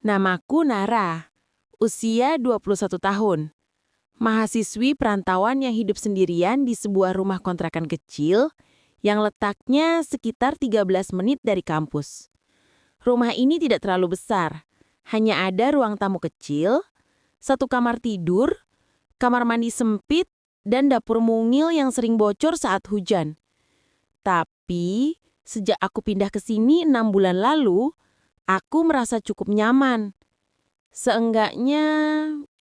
Namaku Nara, usia 21 tahun. Mahasiswi perantauan yang hidup sendirian di sebuah rumah kontrakan kecil yang letaknya sekitar 13 menit dari kampus. Rumah ini tidak terlalu besar, hanya ada ruang tamu kecil, satu kamar tidur, kamar mandi sempit, dan dapur mungil yang sering bocor saat hujan. Tapi, sejak aku pindah ke sini 6 bulan lalu, aku merasa cukup nyaman. Seenggaknya,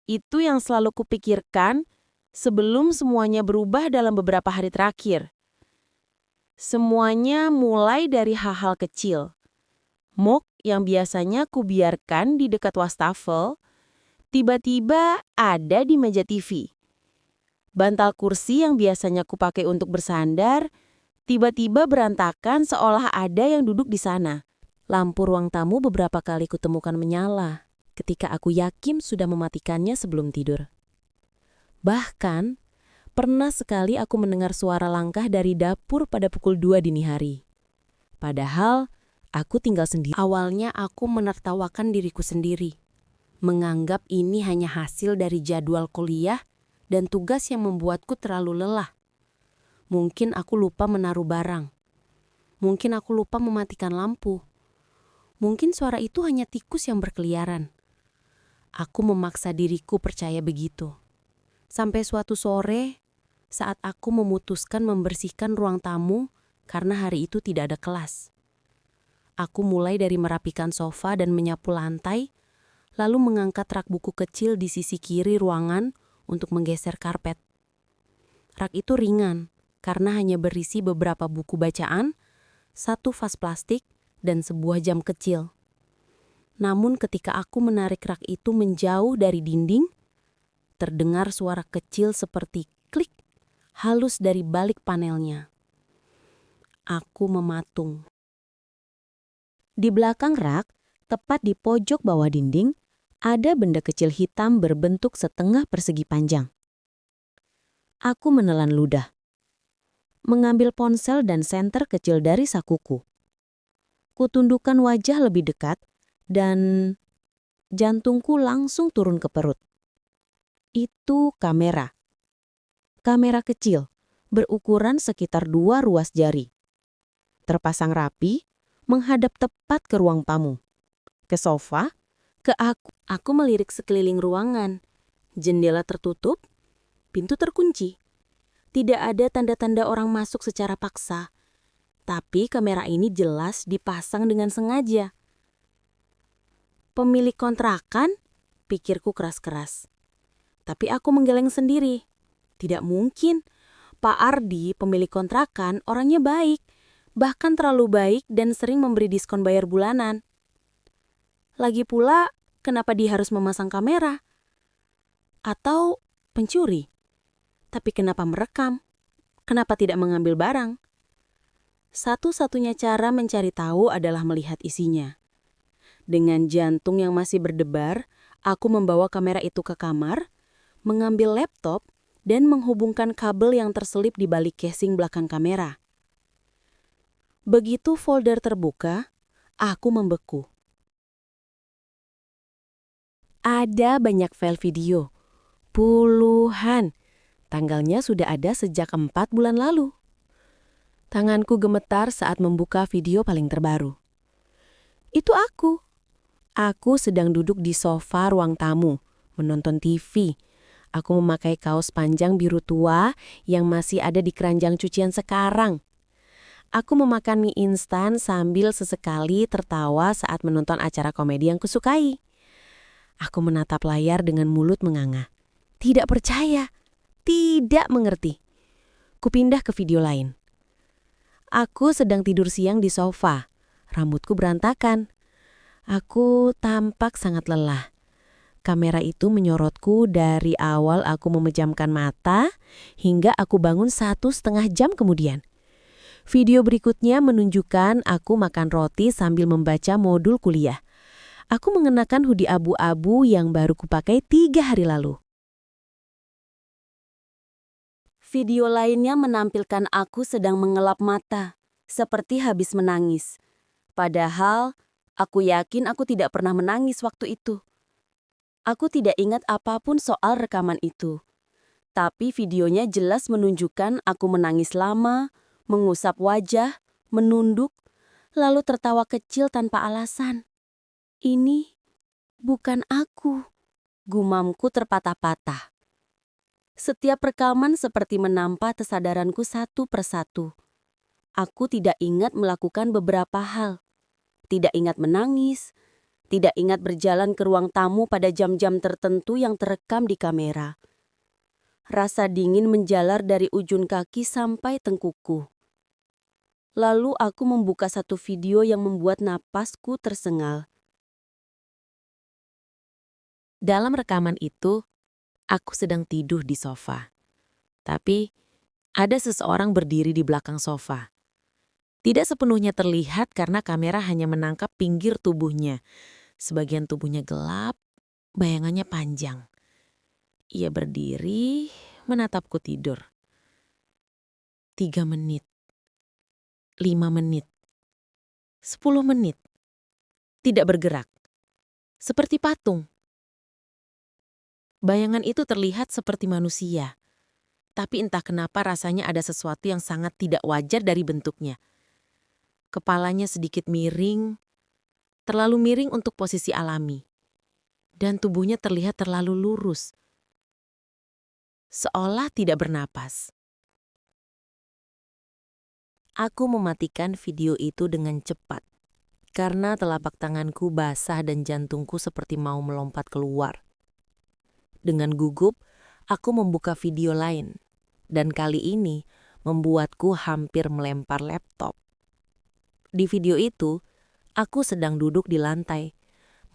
itu yang selalu kupikirkan sebelum semuanya berubah dalam beberapa hari terakhir. Semuanya mulai dari hal-hal kecil. Mug yang biasanya kubiarkan di dekat wastafel, tiba-tiba ada di meja TV. Bantal kursi yang biasanya kupakai untuk bersandar, tiba-tiba berantakan seolah ada yang duduk di sana. Lampu ruang tamu beberapa kali kutemukan menyala ketika aku yakin sudah mematikannya sebelum tidur. Bahkan, pernah sekali aku mendengar suara langkah dari dapur pada pukul 2 dini hari. Padahal, aku tinggal sendiri. Awalnya aku menertawakan diriku sendiri, menganggap ini hanya hasil dari jadwal kuliah dan tugas yang membuatku terlalu lelah. Mungkin aku lupa menaruh barang. Mungkin aku lupa mematikan lampu. Mungkin suara itu hanya tikus yang berkeliaran. Aku memaksa diriku percaya begitu. Sampai suatu sore, saat aku memutuskan membersihkan ruang tamu karena hari itu tidak ada kelas. Aku mulai dari merapikan sofa dan menyapu lantai, lalu mengangkat rak buku kecil di sisi kiri ruangan untuk menggeser karpet. Rak itu ringan karena hanya berisi beberapa buku bacaan, satu vas plastik, dan sebuah jam kecil. Namun ketika aku menarik rak itu menjauh dari dinding, terdengar suara kecil seperti klik halus dari balik panelnya. Aku mematung. Di belakang rak, tepat di pojok bawah dinding, ada benda kecil hitam berbentuk setengah persegi panjang. Aku menelan ludah, mengambil ponsel dan senter kecil dari sakuku. Kutundukkan wajah lebih dekat dan jantungku langsung turun ke perut. Itu kamera. Kamera kecil, berukuran sekitar 2 ruas jari. Terpasang rapi, menghadap tepat ke ruang tamu. Ke sofa, ke aku. Aku melirik sekeliling ruangan. Jendela tertutup, pintu terkunci. Tidak ada tanda-tanda orang masuk secara paksa. Tapi kamera ini jelas dipasang dengan sengaja. Pemilik kontrakan, pikirku keras-keras. Tapi aku menggeleng sendiri. Tidak mungkin. Pak Ardi, pemilik kontrakan, orangnya baik. Bahkan terlalu baik dan sering memberi diskon bayar bulanan. Lagi pula, kenapa dia harus memasang kamera? Atau pencuri? Tapi kenapa merekam? Kenapa tidak mengambil barang? Satu-satunya cara mencari tahu adalah melihat isinya. Dengan jantung yang masih berdebar, aku membawa kamera itu ke kamar, mengambil laptop, dan menghubungkan kabel yang terselip di balik casing belakang kamera. Begitu folder terbuka, aku membeku. Ada banyak file video. Puluhan. Tanggalnya sudah ada sejak 4 bulan lalu. Tanganku gemetar saat membuka video paling terbaru. Itu aku. Aku sedang duduk di sofa ruang tamu, menonton TV. Aku memakai kaos panjang biru tua yang masih ada di keranjang cucian sekarang. Aku memakan mie instan sambil sesekali tertawa saat menonton acara komedi yang kusukai. Aku menatap layar dengan mulut menganga. Tidak percaya, tidak mengerti. Kupindah ke video lain. Aku sedang tidur siang di sofa. Rambutku berantakan. Aku tampak sangat lelah. Kamera itu menyorotku dari awal aku memejamkan mata hingga aku bangun 1,5 jam kemudian. Video berikutnya menunjukkan aku makan roti sambil membaca modul kuliah. Aku mengenakan hoodie abu-abu yang baru kupakai 3 hari lalu. Video lainnya menampilkan aku sedang mengelap mata, seperti habis menangis. Padahal, Aku yakin aku tidak pernah menangis waktu itu. Aku tidak ingat apapun soal rekaman itu. Tapi videonya jelas menunjukkan aku menangis lama, mengusap wajah, menunduk, lalu tertawa kecil tanpa alasan. Ini bukan aku, gumamku terpatah-patah. Setiap rekaman seperti menampa kesadaranku satu persatu. Aku tidak ingat melakukan beberapa hal. Tidak ingat menangis, tidak ingat berjalan ke ruang tamu pada jam-jam tertentu yang terekam di kamera. Rasa dingin menjalar dari ujung kaki sampai tengkukku. Lalu aku membuka satu video yang membuat napasku tersengal. Dalam rekaman itu, aku sedang tidur di sofa. Tapi, ada seseorang berdiri di belakang sofa. Tidak sepenuhnya terlihat karena kamera hanya menangkap pinggir tubuhnya. Sebagian tubuhnya gelap, bayangannya panjang. Ia berdiri, menatapku tidur. 3 menit, 5 menit, 10 menit. Tidak bergerak. Seperti patung. Bayangan itu terlihat seperti manusia. Tapi entah kenapa rasanya ada sesuatu yang sangat tidak wajar dari bentuknya. Kepalanya sedikit miring, terlalu miring untuk posisi alami. Dan tubuhnya terlihat terlalu lurus. Seolah tidak bernapas. Aku mematikan video itu dengan cepat. Karena telapak tanganku basah dan jantungku seperti mau melompat keluar. Dengan gugup, aku membuka video lain. Dan kali ini membuatku hampir melempar laptop. Di video itu, aku sedang duduk di lantai,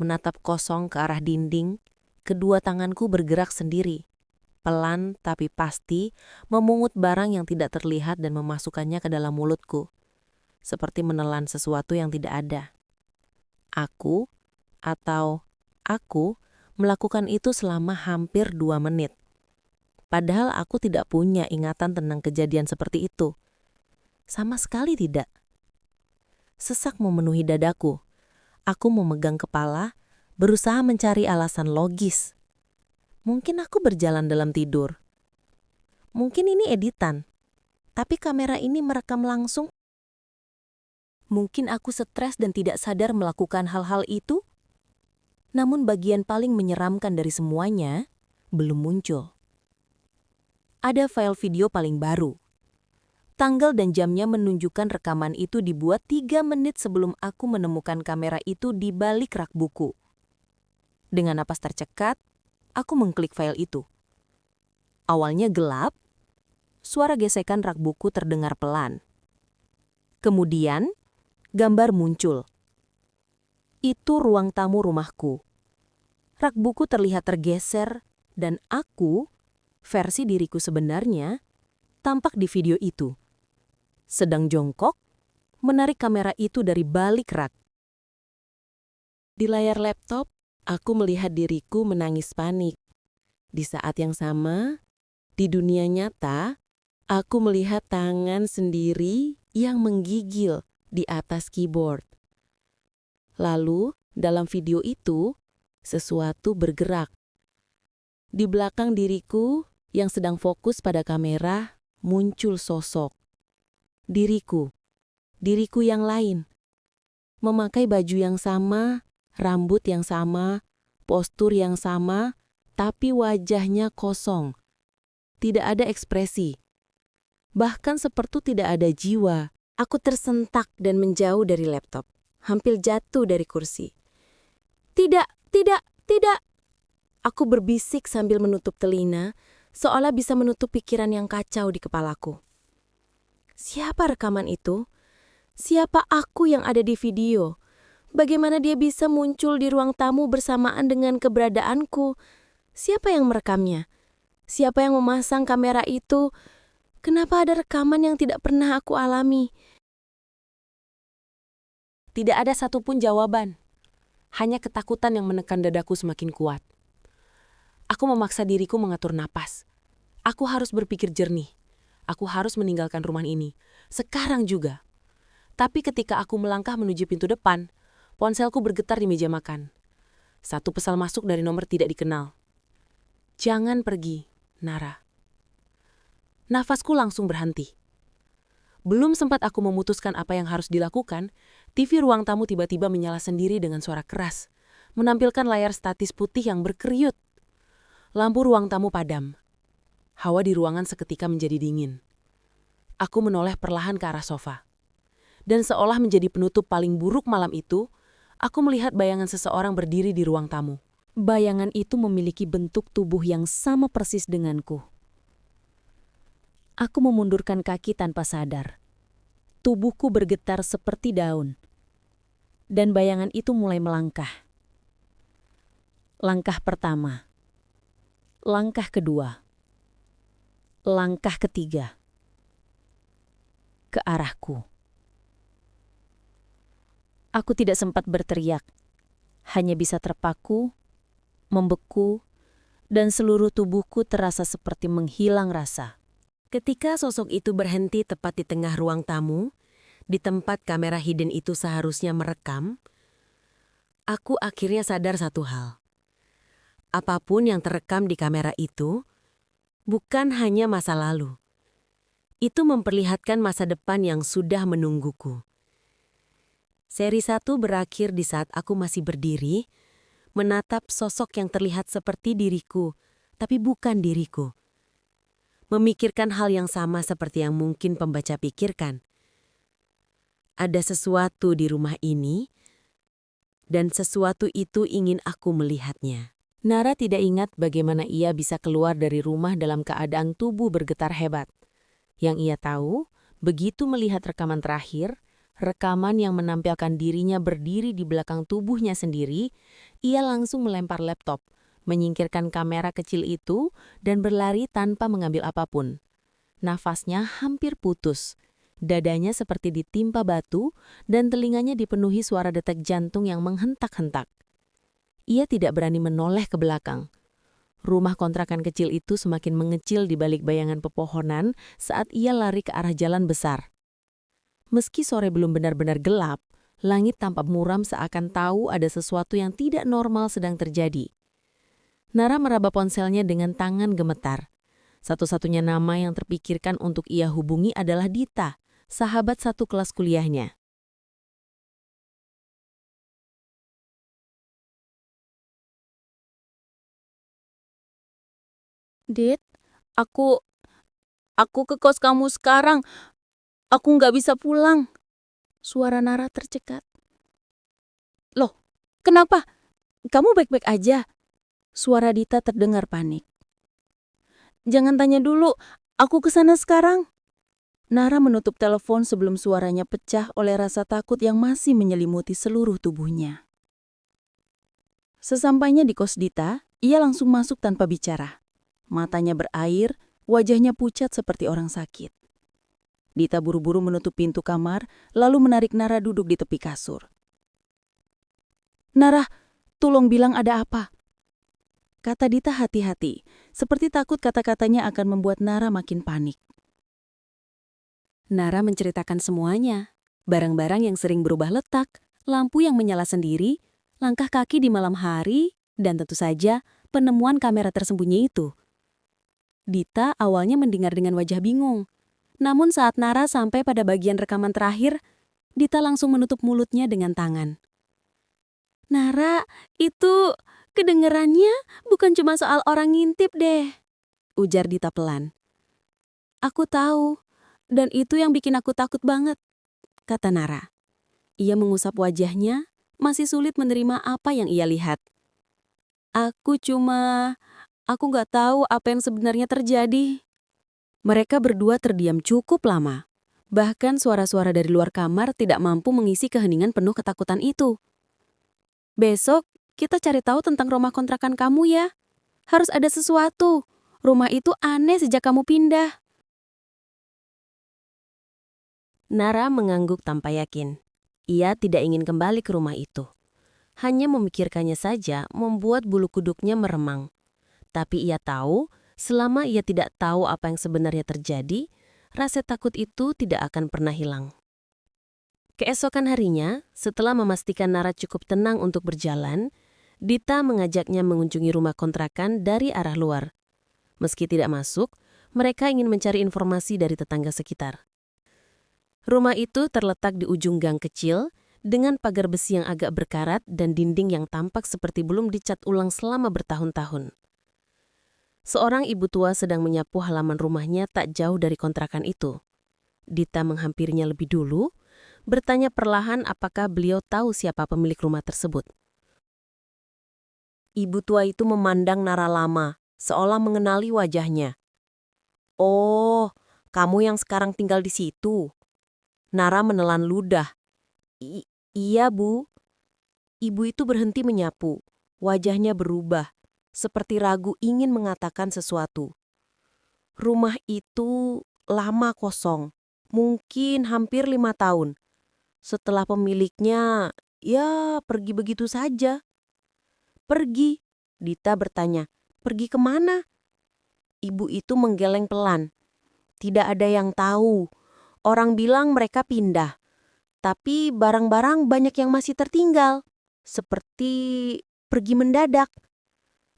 menatap kosong ke arah dinding, kedua tanganku bergerak sendiri. Pelan tapi pasti, memungut barang yang tidak terlihat dan memasukkannya ke dalam mulutku. Seperti menelan sesuatu yang tidak ada. Aku melakukan itu selama hampir 2 menit. Padahal aku tidak punya ingatan tentang kejadian seperti itu. Sama sekali tidak. Sesak memenuhi dadaku. Aku memegang kepala, berusaha mencari alasan logis. Mungkin aku berjalan dalam tidur. Mungkin ini editan. Tapi kamera ini merekam langsung. Mungkin aku stres dan tidak sadar melakukan hal-hal itu. Namun bagian paling menyeramkan dari semuanya belum muncul. Ada file video paling baru. Tanggal dan jamnya menunjukkan rekaman itu dibuat 3 menit sebelum aku menemukan kamera itu di balik rak buku. Dengan napas tercekat, aku mengklik file itu. Awalnya gelap, suara gesekan rak buku terdengar pelan. Kemudian, gambar muncul. Itu ruang tamu rumahku. Rak buku terlihat tergeser, dan aku, versi diriku sebenarnya, tampak di video itu. Sedang jongkok, menarik kamera itu dari balik rak. Di layar laptop, aku melihat diriku menangis panik. Di saat yang sama, di dunia nyata, aku melihat tangan sendiri yang menggigil di atas keyboard. Lalu, dalam video itu, sesuatu bergerak. Di belakang diriku yang sedang fokus pada kamera, muncul sosok. Diriku yang lain. Memakai baju yang sama, rambut yang sama, postur yang sama, tapi wajahnya kosong. Tidak ada ekspresi. Bahkan seperti tidak ada jiwa. Aku tersentak dan menjauh dari laptop. Hampir jatuh dari kursi. Tidak. Aku berbisik sambil menutup telinga, seolah bisa menutup pikiran yang kacau di kepalaku. Siapa rekaman itu? Siapa aku yang ada di video? Bagaimana dia bisa muncul di ruang tamu bersamaan dengan keberadaanku? Siapa yang merekamnya? Siapa yang memasang kamera itu? Kenapa ada rekaman yang tidak pernah aku alami? Tidak ada satupun jawaban. Hanya ketakutan yang menekan dadaku semakin kuat. Aku memaksa diriku mengatur napas. Aku harus berpikir jernih. Aku harus meninggalkan rumah ini. Sekarang juga. Tapi ketika aku melangkah menuju pintu depan, Ponselku bergetar di meja makan. Satu pesan masuk dari nomor tidak dikenal. Jangan pergi, Nara. Nafasku langsung berhenti. Belum sempat aku memutuskan apa yang harus dilakukan, TV ruang tamu tiba-tiba menyala sendiri dengan suara keras, menampilkan layar statis putih yang berkeriut. Lampu ruang tamu padam. Hawa di ruangan seketika menjadi dingin. Aku menoleh perlahan ke arah sofa. Dan seolah menjadi penutup paling buruk malam itu, aku melihat bayangan seseorang berdiri di ruang tamu. Bayangan itu memiliki bentuk tubuh yang sama persis denganku. Aku memundurkan kaki tanpa sadar. Tubuhku bergetar seperti daun. Dan bayangan itu mulai melangkah. Langkah pertama. Langkah kedua. Langkah ketiga. Ke arahku. Aku tidak sempat berteriak. Hanya bisa terpaku, membeku, dan seluruh tubuhku terasa seperti menghilang rasa. Ketika sosok itu berhenti tepat di tengah ruang tamu, di tempat kamera hidden itu seharusnya merekam, aku akhirnya sadar satu hal. Apapun yang terekam di kamera itu, bukan hanya masa lalu. Itu memperlihatkan masa depan yang sudah menungguku. Seri 1 berakhir di saat aku masih berdiri, menatap sosok yang terlihat seperti diriku, tapi bukan diriku. Memikirkan hal yang sama seperti yang mungkin pembaca pikirkan. Ada sesuatu di rumah ini, dan sesuatu itu ingin aku melihatnya. Nara tidak ingat bagaimana ia bisa keluar dari rumah dalam keadaan tubuh bergetar hebat. Yang ia tahu, begitu melihat rekaman terakhir, rekaman yang menampilkan dirinya berdiri di belakang tubuhnya sendiri, ia langsung melempar laptop, menyingkirkan kamera kecil itu, dan berlari tanpa mengambil apapun. Nafasnya hampir putus, dadanya seperti ditimpa batu, dan telinganya dipenuhi suara detak jantung yang menghentak-hentak. Ia tidak berani menoleh ke belakang. Rumah kontrakan kecil itu semakin mengecil di balik bayangan pepohonan saat ia lari ke arah jalan besar. Meski sore belum benar-benar gelap, langit tampak muram seakan tahu ada sesuatu yang tidak normal sedang terjadi. Nara meraba ponselnya dengan tangan gemetar. Satu-satunya nama yang terpikirkan untuk ia hubungi adalah Dita, sahabat satu kelas kuliahnya. Dit, aku ke kos kamu sekarang. Aku nggak bisa pulang. Suara Nara tercekat. Loh, kenapa? Kamu baik-baik aja? Suara Dita terdengar panik. Jangan tanya dulu, aku ke sana sekarang. Nara menutup telepon sebelum suaranya pecah oleh rasa takut yang masih menyelimuti seluruh tubuhnya. Sesampainya di kos Dita, ia langsung masuk tanpa bicara. Matanya berair, wajahnya pucat seperti orang sakit. Dita buru-buru menutup pintu kamar, lalu menarik Nara duduk di tepi kasur. "Nara, tolong bilang ada apa?" kata Dita hati-hati, seperti takut kata-katanya akan membuat Nara makin panik. Nara menceritakan semuanya. Barang-barang yang sering berubah letak, lampu yang menyala sendiri, langkah kaki di malam hari, dan tentu saja penemuan kamera tersembunyi itu. Dita awalnya mendengar dengan wajah bingung. Namun saat Nara sampai pada bagian rekaman terakhir, Dita langsung menutup mulutnya dengan tangan. "Nara, itu kedengerannya bukan cuma soal orang ngintip deh," ujar Dita pelan. "Aku tahu, dan itu yang bikin aku takut banget," kata Nara. Ia mengusap wajahnya, masih sulit menerima apa yang ia lihat. Aku nggak tahu apa yang sebenarnya terjadi." Mereka berdua terdiam cukup lama. Bahkan suara-suara dari luar kamar tidak mampu mengisi keheningan penuh ketakutan itu. "Besok, kita cari tahu tentang rumah kontrakan kamu ya. Harus ada sesuatu. Rumah itu aneh sejak kamu pindah." Nara mengangguk tanpa yakin. Ia tidak ingin kembali ke rumah itu. Hanya memikirkannya saja membuat bulu kuduknya meremang. Tapi ia tahu, selama ia tidak tahu apa yang sebenarnya terjadi, rasa takut itu tidak akan pernah hilang. Keesokan harinya, setelah memastikan Nara cukup tenang untuk berjalan, Dita mengajaknya mengunjungi rumah kontrakan dari arah luar. Meski tidak masuk, mereka ingin mencari informasi dari tetangga sekitar. Rumah itu terletak di ujung gang kecil, dengan pagar besi yang agak berkarat dan dinding yang tampak seperti belum dicat ulang selama bertahun-tahun. Seorang ibu tua sedang menyapu halaman rumahnya tak jauh dari kontrakan itu. Dita menghampirinya lebih dulu, bertanya perlahan apakah beliau tahu siapa pemilik rumah tersebut. Ibu tua itu memandang Nara lama, seolah mengenali wajahnya. "Oh, kamu yang sekarang tinggal di situ." Nara menelan ludah. Iya, Bu." Ibu itu berhenti menyapu. Wajahnya berubah, seperti ragu ingin mengatakan sesuatu. Rumah itu lama kosong, mungkin hampir 5 tahun. Setelah pemiliknya, ya pergi begitu saja. "Pergi?" Dita bertanya. "Pergi kemana?" Ibu itu menggeleng pelan. "Tidak ada yang tahu. Orang bilang mereka pindah. Tapi barang-barang banyak yang masih tertinggal. Seperti pergi mendadak."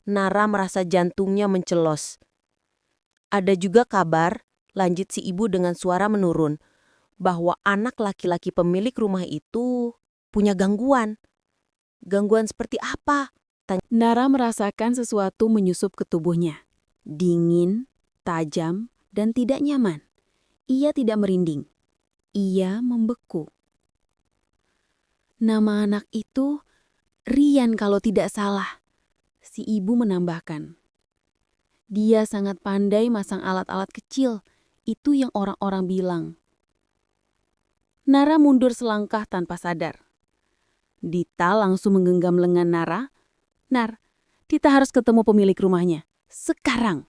Nara merasa jantungnya mencelos. "Ada juga kabar," lanjut si ibu dengan suara menurun, "bahwa anak laki-laki pemilik rumah itu punya gangguan." "Gangguan seperti apa?" Nara merasakan sesuatu menyusup ke tubuhnya. Dingin, tajam, dan tidak nyaman. Ia tidak merinding. Ia membeku. Nama anak itu Rian kalau tidak salah. Si ibu menambahkan. Dia sangat pandai masang alat-alat kecil. Itu yang orang-orang bilang. Nara mundur selangkah tanpa sadar. Dita langsung menggenggam lengan Nara. "Nar, kita harus ketemu pemilik rumahnya. Sekarang."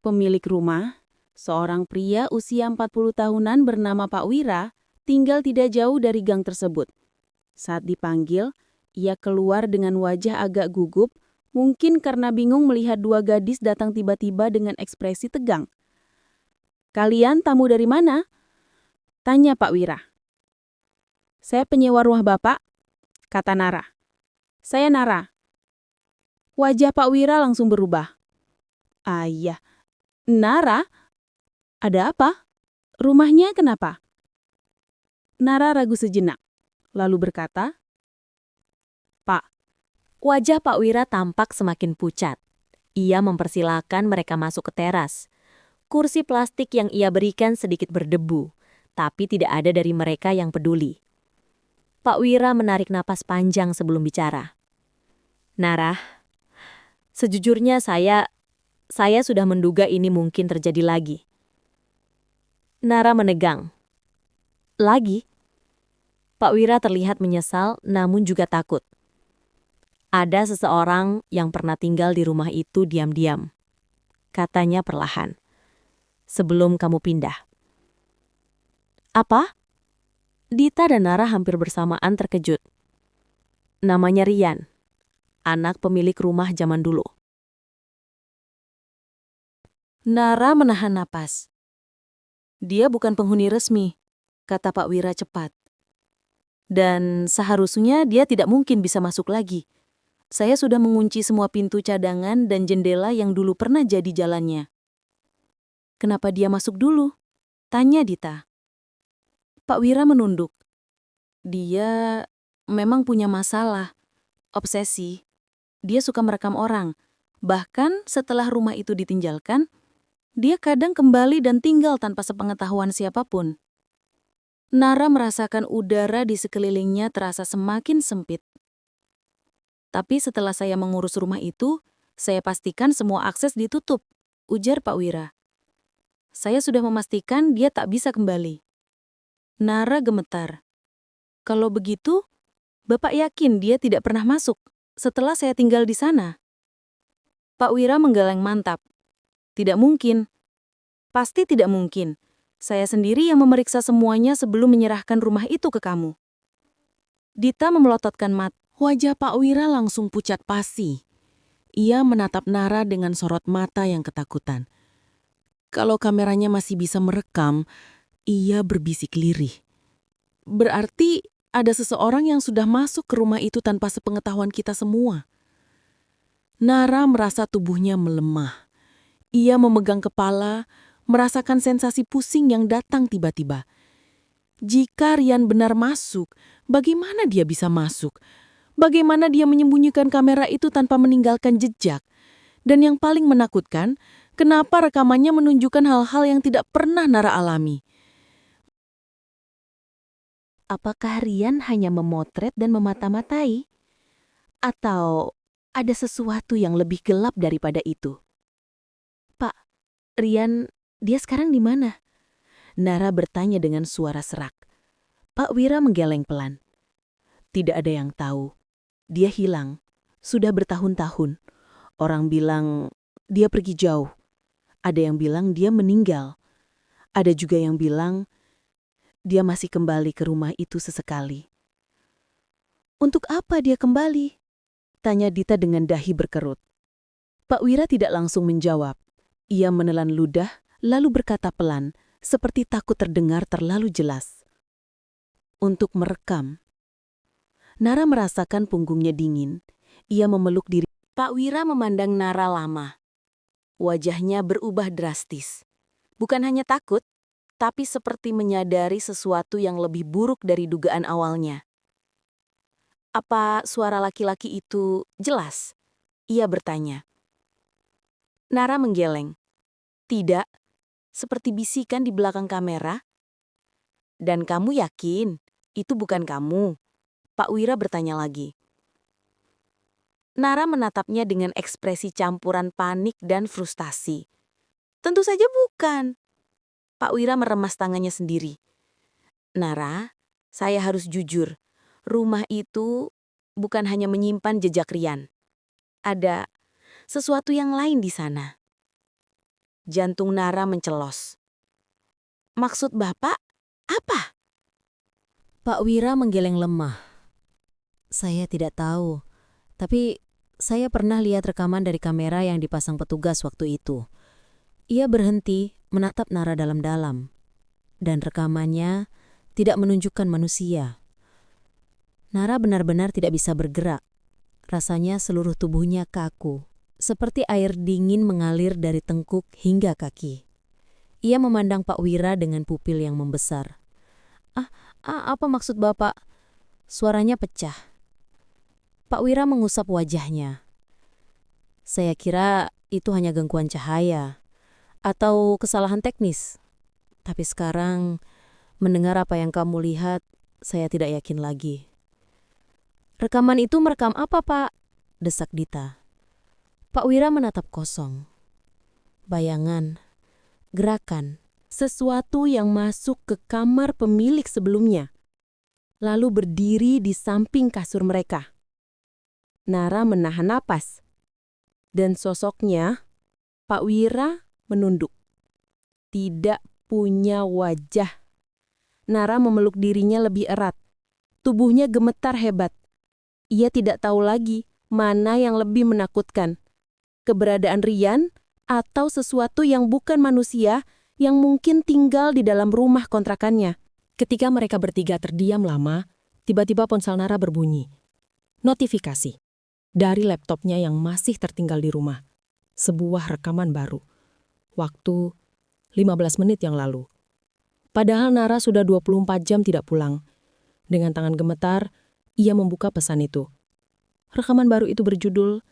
Pemilik rumah, seorang pria usia 40 tahunan bernama Pak Wira, tinggal tidak jauh dari gang tersebut. Saat dipanggil, ia keluar dengan wajah agak gugup, mungkin karena bingung melihat dua gadis datang tiba-tiba dengan ekspresi tegang. "Kalian tamu dari mana?" tanya Pak Wira. "Saya penyewa rumah Bapak," kata Nara. "Saya Nara." Wajah Pak Wira langsung berubah. "Ayah, Nara? Ada apa? Rumahnya kenapa?" Nara ragu sejenak, lalu berkata, "Pak." Wajah Pak Wira tampak semakin pucat. Ia mempersilahkan mereka masuk ke teras. Kursi plastik yang ia berikan sedikit berdebu, tapi tidak ada dari mereka yang peduli. Pak Wira menarik napas panjang sebelum bicara. "Nara, sejujurnya saya sudah menduga ini mungkin terjadi lagi." Nara menegang. "Lagi?" Pak Wira terlihat menyesal namun juga takut. "Ada seseorang yang pernah tinggal di rumah itu diam-diam," katanya perlahan. "Sebelum kamu pindah." "Apa?" Dita dan Nara hampir bersamaan terkejut. "Namanya Rian, anak pemilik rumah zaman dulu." Nara menahan napas. "Dia bukan penghuni resmi," kata Pak Wira cepat. "Dan seharusnya dia tidak mungkin bisa masuk lagi. Saya sudah mengunci semua pintu cadangan dan jendela yang dulu pernah jadi jalannya." "Kenapa dia masuk dulu?" tanya Dita. Pak Wira menunduk. "Dia memang punya masalah, obsesi. Dia suka merekam orang. Bahkan setelah rumah itu ditinggalkan, dia kadang kembali dan tinggal tanpa sepengetahuan siapapun." Nara merasakan udara di sekelilingnya terasa semakin sempit. "Tapi setelah saya mengurus rumah itu, saya pastikan semua akses ditutup," ujar Pak Wira. "Saya sudah memastikan dia tak bisa kembali." Nara gemetar. "Kalau begitu, Bapak yakin dia tidak pernah masuk setelah saya tinggal di sana?" Pak Wira menggeleng mantap. "Tidak mungkin. Pasti tidak mungkin. Saya sendiri yang memeriksa semuanya sebelum menyerahkan rumah itu ke kamu." Dita memelototkan mata. Wajah Pak Wira langsung pucat pasi. Ia menatap Nara dengan sorot mata yang ketakutan. Kalau kameranya masih bisa merekam, ia berbisik lirih. Berarti ada seseorang yang sudah masuk ke rumah itu tanpa sepengetahuan kita semua. Nara merasa tubuhnya melemah. Ia memegang kepala, merasakan sensasi pusing yang datang tiba-tiba. Jika Rian benar masuk, bagaimana dia bisa masuk? Bagaimana dia menyembunyikan kamera itu tanpa meninggalkan jejak? Dan yang paling menakutkan, kenapa rekamannya menunjukkan hal-hal yang tidak pernah Nara alami? Apakah Rian hanya memotret dan memata-matai? Atau ada sesuatu yang lebih gelap daripada itu? Pak, Rian, dia sekarang di mana? Nara bertanya dengan suara serak. Pak Wira menggeleng pelan. Tidak ada yang tahu. Dia hilang. Sudah bertahun-tahun. Orang bilang dia pergi jauh. Ada yang bilang dia meninggal. Ada juga yang bilang dia masih kembali ke rumah itu sesekali. Untuk apa dia kembali? Tanya Dita dengan dahi berkerut. Pak Wira tidak langsung menjawab. Ia menelan ludah, lalu berkata pelan, seperti takut terdengar terlalu jelas. Untuk merekam. Nara merasakan punggungnya dingin. Ia memeluk diri. Pak Wira memandang Nara lama. Wajahnya berubah drastis. Bukan hanya takut, tapi seperti menyadari sesuatu yang lebih buruk dari dugaan awalnya. Apa suara laki-laki itu jelas? Ia bertanya. Nara menggeleng. Tidak, seperti bisikan di belakang kamera. Dan kamu yakin itu bukan kamu? Pak Wira bertanya lagi. Nara menatapnya dengan ekspresi campuran panik dan frustasi. Tentu saja bukan. Pak Wira meremas tangannya sendiri. Nara, saya harus jujur. Rumah itu bukan hanya menyimpan jejak Rian. Ada sesuatu yang lain di sana. Jantung Nara mencelos. Maksud Bapak apa? Pak Wira menggeleng lemah. Saya tidak tahu, tapi saya pernah lihat rekaman dari kamera yang dipasang petugas waktu itu. Ia berhenti menatap Nara dalam-dalam, dan rekamannya tidak menunjukkan manusia. Nara benar-benar tidak bisa bergerak. Rasanya seluruh tubuhnya kaku, seperti air dingin mengalir dari tengkuk hingga kaki. Ia memandang Pak Wira dengan pupil yang membesar. Apa maksud Bapak? Suaranya pecah. Pak Wira mengusap wajahnya. Saya kira itu hanya gangguan cahaya atau kesalahan teknis. Tapi sekarang, mendengar apa yang kamu lihat, saya tidak yakin lagi. Rekaman itu merekam apa, Pak? Desak Dita. Pak Wira menatap kosong. Bayangan, gerakan, Sesuatu yang masuk ke kamar pemilik sebelumnya, lalu berdiri di samping kasur mereka. Nara menahan napas, dan sosoknya, Pak Wira menunduk. Tidak punya wajah. Nara memeluk dirinya lebih erat. Tubuhnya gemetar hebat. Ia tidak tahu lagi mana yang lebih menakutkan. Keberadaan Rian atau sesuatu yang bukan manusia yang mungkin tinggal di dalam rumah kontrakannya. Ketika mereka bertiga terdiam lama, tiba-tiba ponsel Nara berbunyi. Notifikasi dari laptopnya yang masih tertinggal di rumah. Sebuah rekaman baru. Waktu 15 menit yang lalu. Padahal Nara sudah 24 jam tidak pulang. Dengan tangan gemetar, ia membuka pesan itu. Rekaman baru itu berjudul,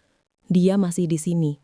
"Dia masih di sini."